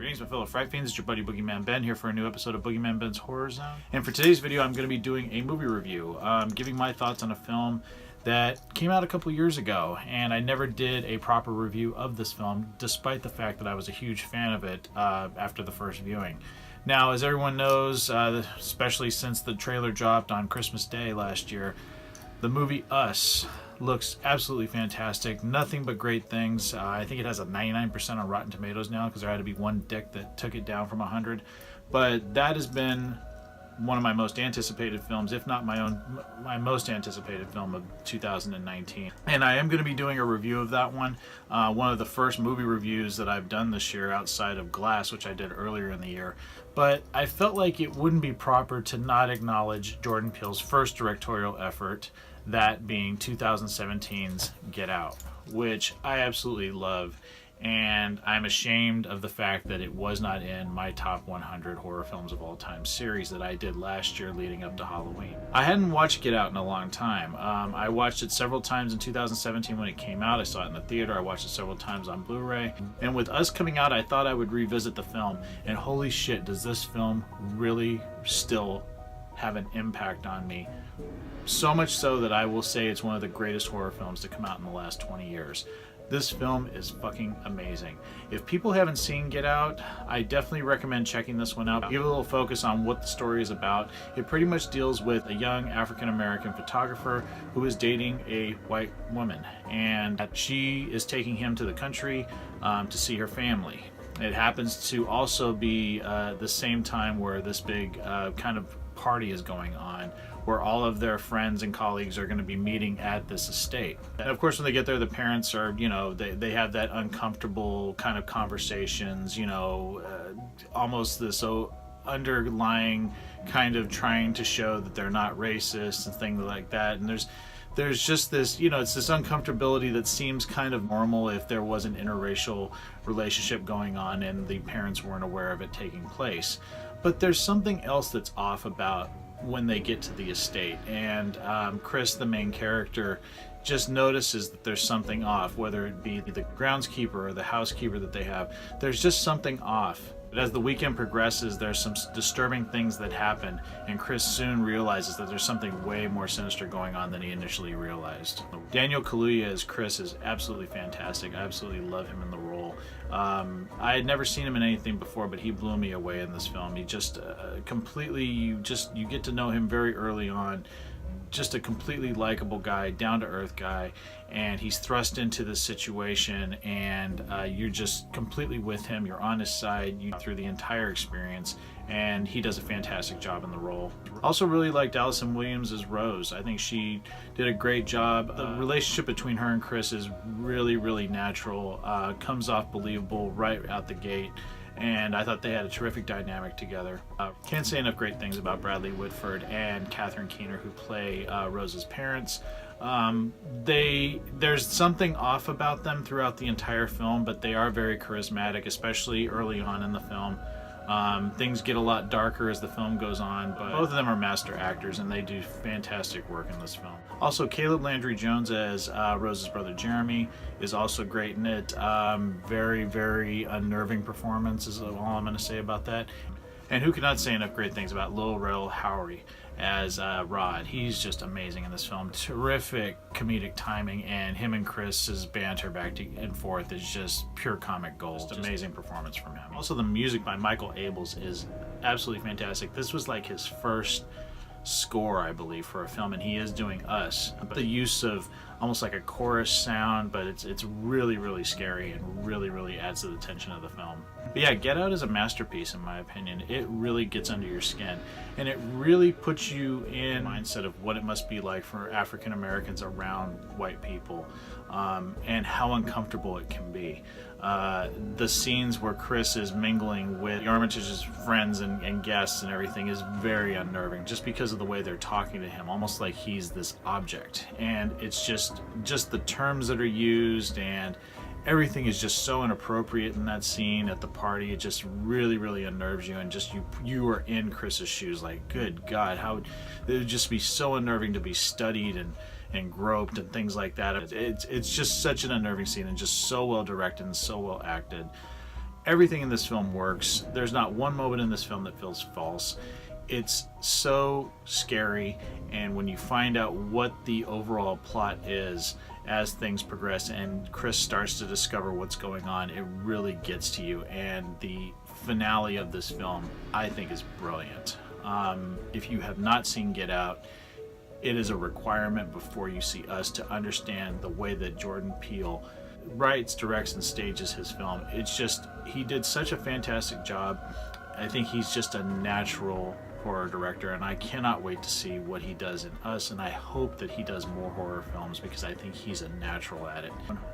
Greetings, my fellow Fright Fiends. It's your buddy Boogeyman Ben here for a new episode of Boogeyman Ben's Horror Zone. And for today's video, I'm going to be doing a movie review, giving my thoughts on a film that came out a couple years ago, and I never did a proper review of this film, despite the fact that I was a huge fan of it after the first viewing. Now, as everyone knows, especially since the trailer dropped on Christmas Day last year, the movie Us looks absolutely fantastic. Nothing but great things. I think it has a 99% on Rotten Tomatoes now, because there had to be one dick that took it down from 100. But that has been one of my most anticipated films, if not my most anticipated film of 2019. And I am going to be doing a review of that one. One of the first movie reviews that I've done this year outside of Glass, which I did earlier in the year. But I felt like it wouldn't be proper to not acknowledge Jordan Peele's first directorial effort, that being 2017's Get Out, which I absolutely love. And I'm ashamed of the fact that it was not in my top 100 horror films of all time series that I did last year leading up to Halloween. I hadn't watched Get Out in a long time. I watched it several times in 2017 when it came out. I saw it in the theater. I watched it several times on Blu-ray. And with Us coming out, I thought I would revisit the film. And holy shit, does this film really still have an impact on me. So much so that I will say it's one of the greatest horror films to come out in the last 20 years. This film is fucking amazing. If people haven't seen Get Out, I definitely recommend checking this one out. Give a little focus on what the story is about. It pretty much deals with a young African-American photographer who is dating a white woman, and she is taking him to the country to see her family. It happens to also be the same time where this big kind of party is going on, where all of their friends and colleagues are going to be meeting at this estate. And of course, when they get there, the parents are, you know, they have that uncomfortable kind of conversations, you know, almost this underlying kind of trying to show that they're not racist and things like that. And there's just this, you know, it's this uncomfortability that seems kind of normal if there was an interracial relationship going on and the parents weren't aware of it taking place. But there's something else that's off about when they get to the estate, and Chris, the main character, just notices that there's something off, whether it be the groundskeeper or the housekeeper that they have. There's just something off. But as the weekend progresses, there's some disturbing things that happen, and Chris soon realizes that there's something way more sinister going on than he initially realized. Daniel Kaluuya as Chris is absolutely fantastic. I absolutely love him in the role. I had never seen him in anything before, but he blew me away in this film. He just completely, you get to know him very early on. Just a completely likable guy, down-to-earth guy, and he's thrust into this situation, and you're just completely with him. You're on his side through the entire experience, and he does a fantastic job in the role. Also really liked Allison Williams as Rose. I think she did a great job. The relationship between her and Chris is really, really natural, comes off believable right out the gate. And I thought they had a terrific dynamic together. Can't say enough great things about Bradley Whitford and Catherine Keener, who play Rose's parents. There's something off about them throughout the entire film, but they are very charismatic, especially early on in the film. Things get a lot darker as the film goes on, but both of them are master actors, and they do fantastic work in this film. Also, Caleb Landry Jones as Rose's brother Jeremy is also great in it. Very, very unnerving performance is all I'm going to say about that. And who cannot say enough great things about Lil Rel Howery as Rod. He's just amazing in this film. Terrific comedic timing, and him and Chris's banter back and forth is just pure comic gold. Just amazing performance from him. Also, the music by Michael Abels is absolutely fantastic. This was like his first score, I believe, for a film, and he is doing Us. But the use of almost like a chorus sound, but it's really, really scary and really, really adds to the tension of the film. But yeah, Get Out is a masterpiece in my opinion. It really gets under your skin, and it really puts you in the mindset of what it must be like for African Americans around white people, and how uncomfortable it can be. The scenes where Chris is mingling with Armitage's friends and guests and everything is very unnerving, just because of the way they're talking to him, almost like he's this object. And it's just the terms that are used, and everything is just so inappropriate in that scene at the party. It just really, really unnerves you, and just you are in Chris's shoes. Like, good God, how it would just be so unnerving to be studied and groped and things like that. It's just such an unnerving scene, and just so well directed and so well acted. Everything in this film works. There's not one moment in this film that feels false. It's so scary, and when you find out what the overall plot is as things progress and Chris starts to discover what's going on, it really gets to you. And the finale of this film, I think, is brilliant. If you have not seen Get Out, it is a requirement before you see Us to understand the way that Jordan Peele writes, directs, and stages his film. It's just, he did such a fantastic job. I think he's just a natural horror director, and I cannot wait to see what he does in Us, and I hope that he does more horror films because I think he's a natural at it.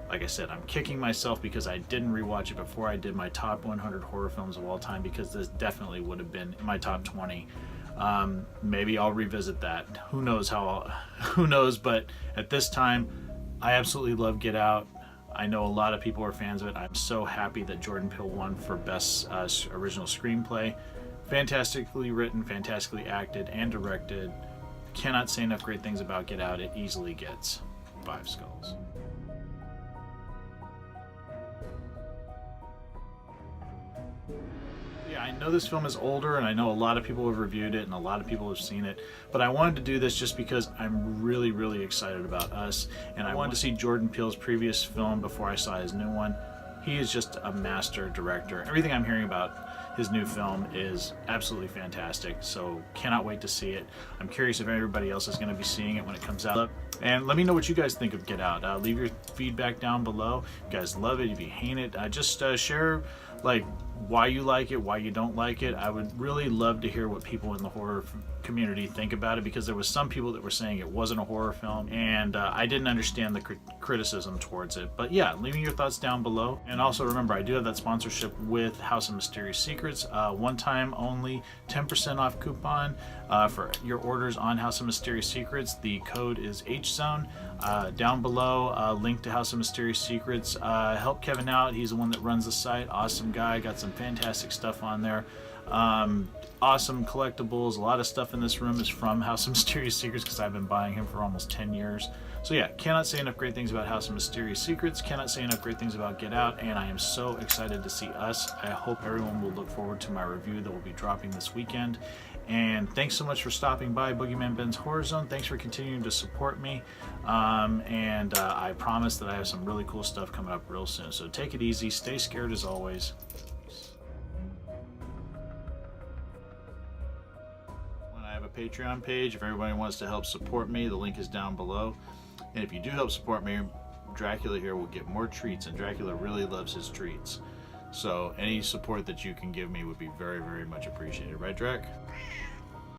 Like I said, I'm kicking myself because I didn't rewatch it before I did my top 100 horror films of all time, because this definitely would have been in my top 20. Maybe I'll revisit that. Who knows who knows, but at this time, I absolutely love Get Out. I know a lot of people are fans of it. I'm so happy that Jordan Peele won for Best Original Screenplay. Fantastically written, fantastically acted, and directed. Cannot say enough great things about Get Out. It easily gets 5 skulls. Yeah, I know this film is older, and I know a lot of people have reviewed it and a lot of people have seen it, but I wanted to do this just because I'm really, really excited about Us, and I wanted to see Jordan Peele's previous film before I saw his new one. He is just a master director. Everything I'm hearing about his new film is absolutely fantastic, so cannot wait to see it. I'm curious if everybody else is going to be seeing it when it comes out. And let me know what you guys think of Get Out. Leave your feedback down below. If you guys love it, if you hate it, just share like why you like it, why you don't like it. I would really love to hear what people in the horror community think about it, because there was some people that were saying it wasn't a horror film, and I didn't understand the criticism towards it. But yeah, leave me your thoughts down below. And also remember, I do have that sponsorship with House of Mysterious Secrets, one time only 10% off coupon for your orders on House of Mysterious Secrets. The code is HZone. Down below, link to House of Mysterious Secrets. Help Kevin out. He's the one that runs the site. Awesome guy. Got some fantastic stuff on there. Awesome collectibles. A lot of stuff in this room is from House of Mysterious Secrets because I've been buying him for almost 10 years. So yeah, cannot say enough great things about House of Mysterious Secrets. Cannot say enough great things about Get Out, and I am so excited to see Us. I hope everyone will look forward to my review that will be dropping this weekend. And thanks so much for stopping by Boogeyman Ben's Horror Zone. Thanks for continuing to support me. I promise that I have some really cool stuff coming up real soon. So take it easy. Stay scared as always. I have a Patreon page. If everybody wants to help support me, the link is down below. And if you do help support me, Dracula here will get more treats, and Dracula really loves his treats. So any support that you can give me would be very, very much appreciated. Right, Drac?